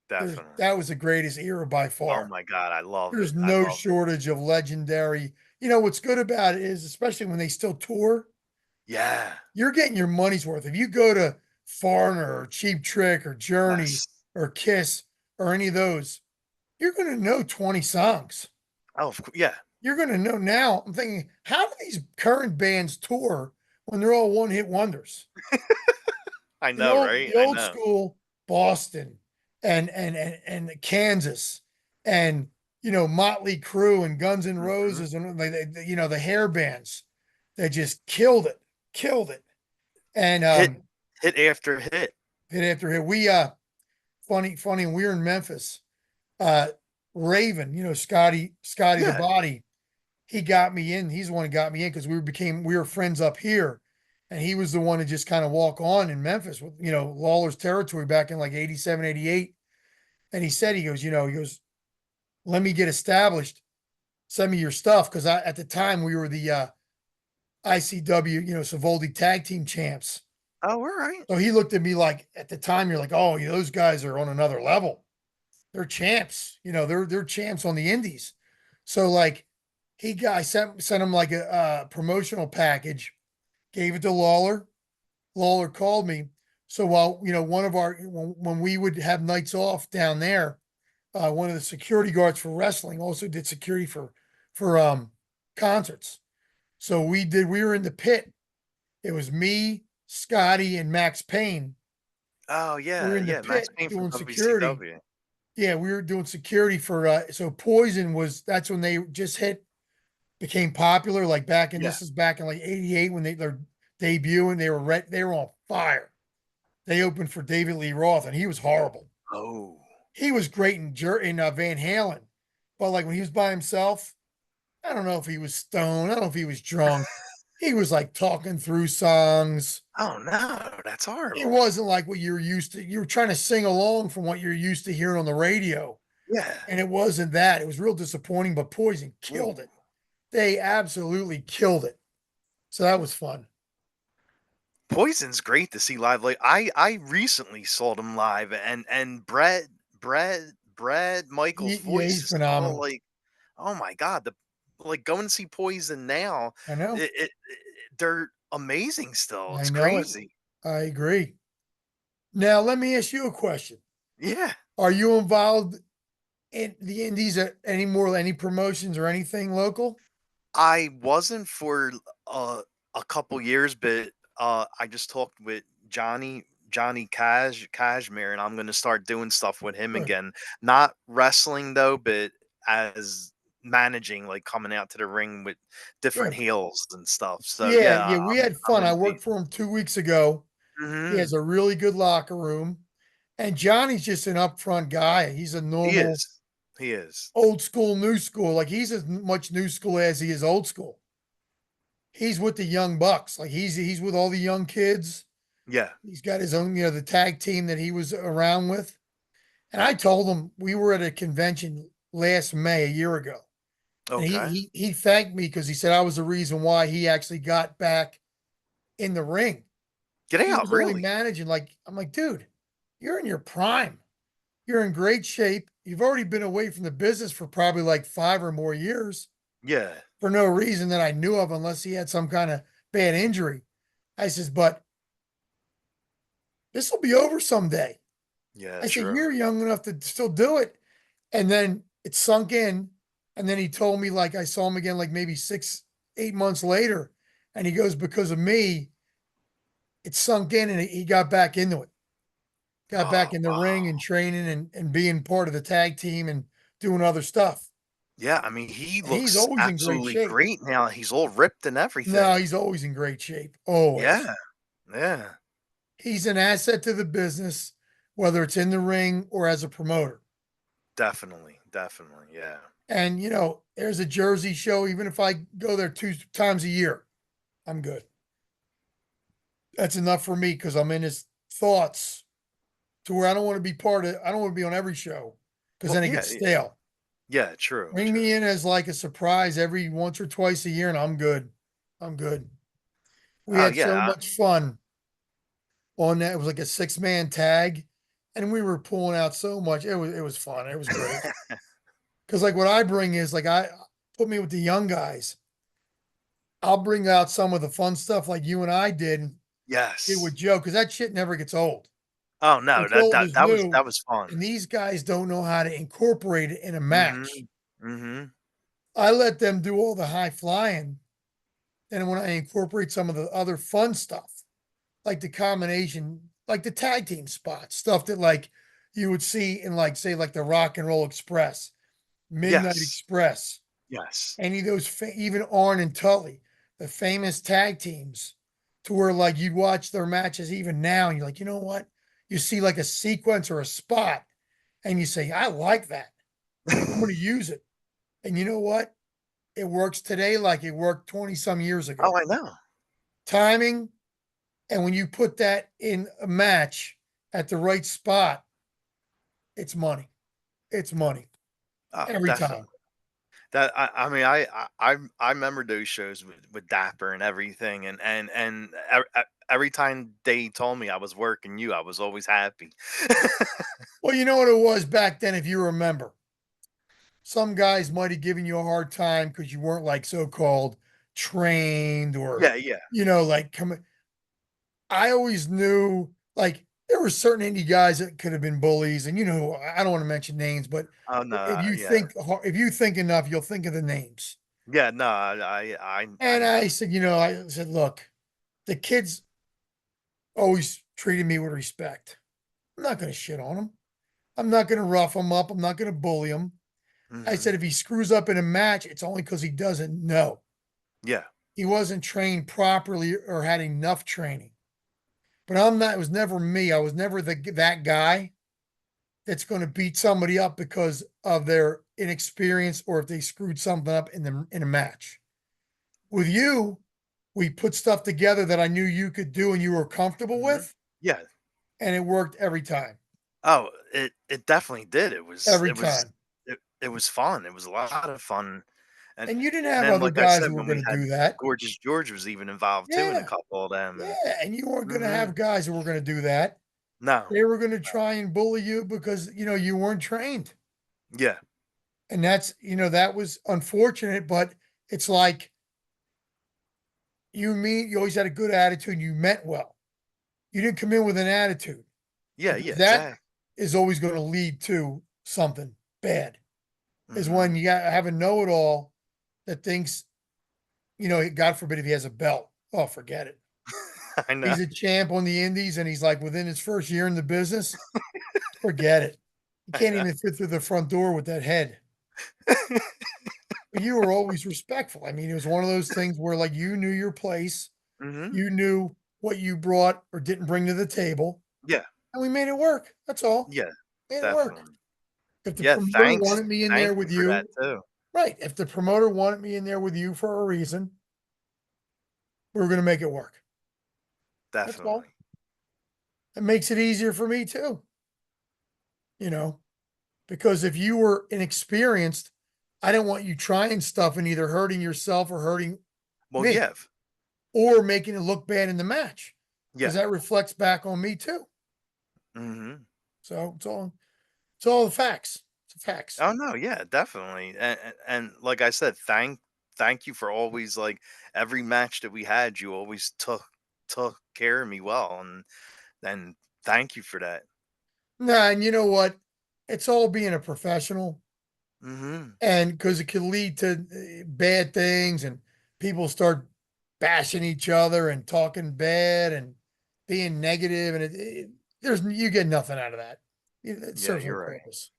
Definitely. That was the greatest era by Oh far. my God, I love There's it. I no love it. shortage of legendary. What's good about it is, especially when they still tour, Yeah. you're getting your money's worth. If you go to Foreigner or Cheap Trick or Journey Yes. or Kiss or any of those, you're going to know 20 songs. Oh, yeah. You're going to know now. I'm thinking, how do these current bands tour when they're all one hit wonders? I The know, old, right? the I old know. school Boston and Kansas and Motley Crue and Guns N' Hmm. Roses and the hair bands, they just killed it. And Hit, hit after hit. hit after hit. We funny, we were in Memphis. Uh Raven, Scotty the Yeah. Body, he got me in. He's the one who got me in because we were friends up here. And he was the one to just kind of walk on in Memphis with, Lawler's territory back in like 87, 88. And he said, he goes, let me get established. Send me your stuff. Cause at the time we were the ICW, Savoldi tag team champs. Oh, all right. So he looked at me like at the time, you're like, oh, those guys are on another level. They're champs, they're champs on the indies. So like I sent him like a promotional package, gave it to Lawler. Lawler called me. So while one of our when we would have nights off down there, one of the security guards for wrestling also did security for concerts. So we were in the pit. It was me, Scotty, and Max Payne. Oh We were yeah, in the yeah. Max pit Payne from doing security. WCW. Yeah, we were doing security for so Poison that's when they just became popular, like back in Yeah. this is back in like 88 when their debut and they were on fire. They opened for David Lee Roth and he was horrible. Oh. He was great in Van Halen, but like when he was by himself, I don't know if he was stoned, I don't know if he was drunk. He was like talking through songs. Oh no, that's It horrible. wasn't like what you were used to. You were trying to sing along from what you're used to hearing on the radio, Yeah. and it wasn't that. It was real disappointing, but Poison Ooh. killed it. They absolutely killed it. So that was fun. Poison's great to see live. Like I recently saw them live, and Brad Michael's Yeah, voice he's is still phenomenal. like, oh my God, the like go and see Poison now. I know. They're amazing still. I It's know it. crazy. I agree. Now, let me ask you a question. Yeah. Are you involved in the indies at any promotions or anything local? I wasn't for uh, a couple years, but I just talked with Johnny Cashmere, and I'm gonna start doing stuff with him Good, again. Not wrestling though, but as managing, like coming out to the ring with different good. heels and stuff. So Yeah, yeah, yeah, we had I'm fun. I gonna be. worked for him 2 weeks ago. He has Hmm. a really good locker room. And Johnny's just an upfront guy. He's a He normal, is. He is. old school, new school. Like he's as much new school as he is old school. He's with the young bucks. Like he's with all the young kids. Yeah. He's got his own, the tag team that he was around with. And I told him we were at a convention last May, a year ago. And Okay. he thanked me because he said I was the reason why he actually got back in the ring. Get He out, was only really? managing like I'm like, dude, you're in your prime. You're in great shape. You've already been away from the business for probably like 5 or more years Yeah. for no reason that I knew of, unless he had some kind of bad injury. I says, but This will be over someday. Yeah, I said, true. you're young enough to still do it. And then it sunk in. And then he told me, like, I saw him again, like maybe 8 months later. And he goes, because of me, it sunk in and he got back into it. Got back Oh, in the ring wow. and training and being part of the tag team and doing other stuff. Yeah, I mean, he And he's looks always in great absolutely shape. great now. He's all ripped and No, everything. he's always in great shape. Always. Yeah, yeah, He's an asset to the business, whether it's in the ring or as a promoter. definitely, definitely, yeah. And there's a Jersey show. Even if I go there 2 times a year, I'm good. That's enough for me because I'm in his thoughts to where I don't want to be part of. I don't want to be on every show because Well, then it yeah, gets stale. yeah, true, Bring true. me in as like a surprise every once or twice a year, and I'm good. I'm good. We Oh, had so yeah, much fun on that. It was like a 6-man tag, and we were pulling out so much. It was fun. It was great. Because like what I bring is like I put me with the young guys. I'll bring out some of the fun stuff like you and I did and it with yes. Joe because that shit never gets old. Oh, no, It's that old that as that was new, that was fun. and these guys don't know how to incorporate it in a match. Mhm, mhm. I let them do all the high flying, and when I incorporate some of the other fun stuff, like the combination, like the tag team spots, stuff that like you would see in like say like the Rock and Roll Express, Midnight Yes, Express, yes. any of those, even Arn and Tully, the famous tag teams, to where like you'd watch their matches even now, and you're like, you know what? You see like a sequence or a spot, and you say, I like that. I'm going to use it. And you know what? It works today like it worked 20 some years Oh, ago. I know. Timing, and when you put that in a match at the right spot, it's money. It's money Oh, every definitely. time. That I mean, I remember those shows with Dapper and everything, and every time they told me I was working you, I was always happy. Well, you know what it was back then, if you remember. Some guys might have given you a hard time because you weren't like so-called trained or Yeah, yeah. like come. I always knew like there were certain indie guys that could have been bullies, and I don't want to mention names, but Oh, no, if you yeah. think enough, you'll think of the names. Yeah, no, I And I know. said, I said, look, the kids always treated me with respect. I'm not going to shit on them. I'm not going to rough him up. I'm not going to bully him. I Mhm. said, if he screws up in a match, it's only because he doesn't know. Yeah. He wasn't trained properly or had enough training. But I'm not. It was never me. I was never that guy that's going to beat somebody up because of their inexperience or if they screwed something up in a match. With you, we put stuff together that I knew you could do and you were comfortable Mhm. with, Yeah. and it worked every time. Oh, it definitely did. It was Every it was time. it was fun. It was a lot of fun, and And you didn't and have then, other like I guys said, who were when going we to had do that. Gorgeous George was even involved too in a Yeah. couple of them, and Yeah. And you weren't going to mhm. have guys who were going to do that. No. They were going to try and bully you because, you weren't trained. Yeah. And that was unfortunate, but it's like you always had a good attitude. You meant well. You didn't come in with an attitude Yeah, yeah, because that exactly. is always going to lead to something bad. Is when Mhm. you have a know-it-all that thinks, God forbid if he has a belt. Oh, forget it. I know. He's a champ on the indies and he's like within his first year in the business. Forget it. You I can't know. even fit through the front door with that head. But you were always respectful. I mean, it was one of those things where like you knew your place, Mhm. you knew what you brought or didn't bring to the table, Yeah. and we made it work. That's all. Yeah, Made it work. definitely. If the Yeah, promoter thanks. wanted me in Thank there you with for that you, too. right? If the promoter wanted me in there with you for a reason, we were going to make it work. That's all. Definitely. It makes it easier for me too, you know, because if you were inexperienced, I didn't want you trying stuff and either hurting yourself or hurting Well, me yeah. or making it look bad in the match because Yeah. that reflects back on me too. Mhm. So it's all the facts. It's the facts. Oh, no, yeah, definitely, and like I said, thank you for always, like, every match that we had, you always took care of me well, and Thank you for that. Nah, and you know what? It's all being a professional, Mhm. and because it can lead to bad things, and people start bashing each other and talking bad and being negative, and there's you get nothing out of that. It Yeah, serves no you're right. purpose.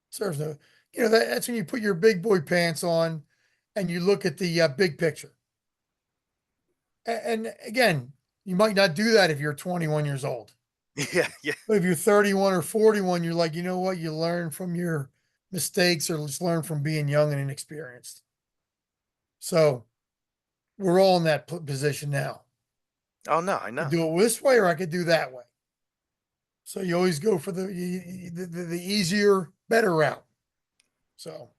Serves no, that's when you put your big boy pants on and you look at the big picture. And again, you might not do that if you're 21 years old. Yeah, yeah. But if you're 31 or 41, you're like, you know what? You learn from your mistakes or just learn from being young and inexperienced. So we're all in that position now. Oh, no, I I could know. do it this way or I could do that way. So you always go for the easier, better route. So,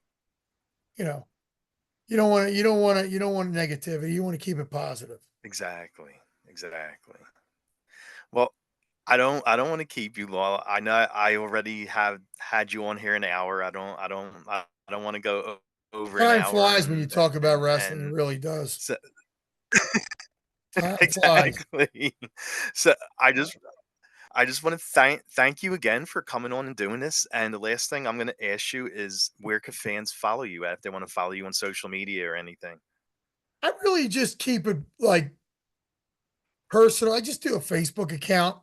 you know, you don't want negativity. You want to keep it positive. Exactly, exactly. Well, I don't wanna keep you long. I know I already have had you on here an hour. I don't wanna go over an Time hour flies when you and talk about wrestling. It and really does. so Time flies. exactly. So I just wanna thank you again for coming on and doing this, and the last thing I'm gonna ask you is where could fans follow you at if they wanna follow you on social media or anything? I really just keep it like personal. I just do a Facebook account.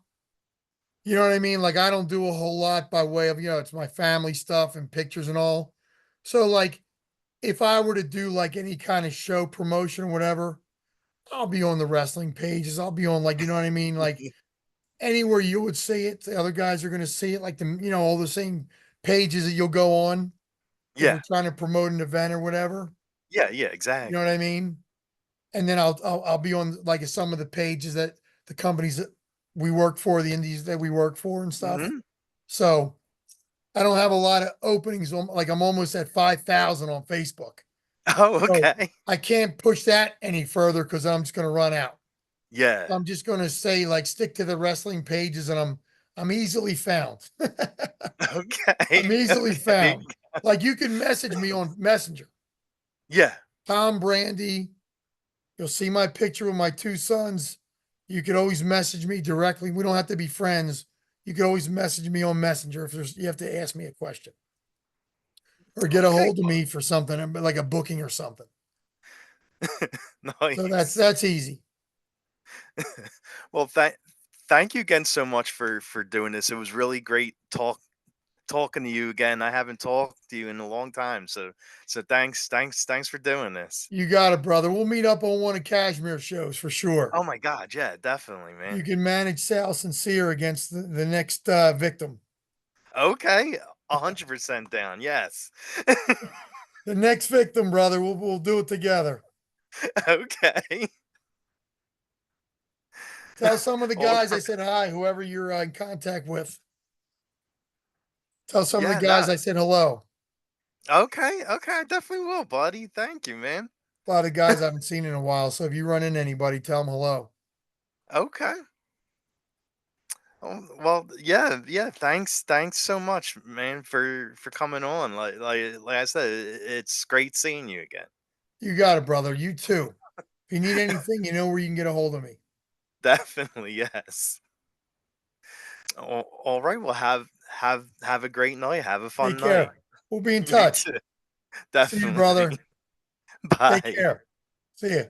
You know what I mean? Like I don't do a whole lot by way of, it's my family stuff and pictures and all. So like if I were to do like any kind of show promotion or whatever, I'll be on the wrestling pages. I'll be on like, you know what I mean? Like anywhere you would see it, the other guys are going to see it, like all the same pages that you'll go on if Yeah. we're trying to promote an event or whatever. Yeah, yeah, You know what I exactly. mean? And then I'll be on like some of the pages that the companies that we work for, the indies that we work for and stuff. Mhm. So I don't have a lot of openings. Like I'm almost at 5,000 on Facebook. Oh, So okay. I can't push that any further because I'm just going to run out. Yeah. I'm just going to say like stick to the wrestling pages, and I'm easily found. I'm Okay. easily Okay. found. Like you can message me on Messenger, Yeah. Tom Brandi. You'll see my picture with my two sons. You could always message me directly. We don't have to be friends. You could always message me on Messenger if you have to ask me a question or get a Okay. hold of me for something like a booking or something. So that's Nice. that's easy. Well, thank you again so much for doing this. It was really great talking to you again. I haven't talked to you in a long time, so thanks for doing this. You got it, brother. We'll meet up on one of Cashmere shows for sure. Oh my God, yeah, definitely, You man. can manage Sal Sincere against the next victim. Okay, 100% down. Yes. The next victim, brother. We'll do it together. Okay. Tell some of the All guys I right. said hi, whoever you're in contact with. Tell some of the Yeah, guys no. I said hello. Okay, okay, I definitely will, buddy. Thank you, man. A lot of guys I haven't seen in a while. So if you run into anybody, tell them hello. Okay. Oh, well, yeah, yeah. Thanks so much, man, for coming on. Like I said, it's great seeing you again. You got it, brother. You too. If you need anything, you know where you can get a hold of me. Definitely, yes. All right. Well, have a great night. Have a fun Take night. care. We'll be in You touch. too. See you, Definitely. brother. Take Bye. care. See you.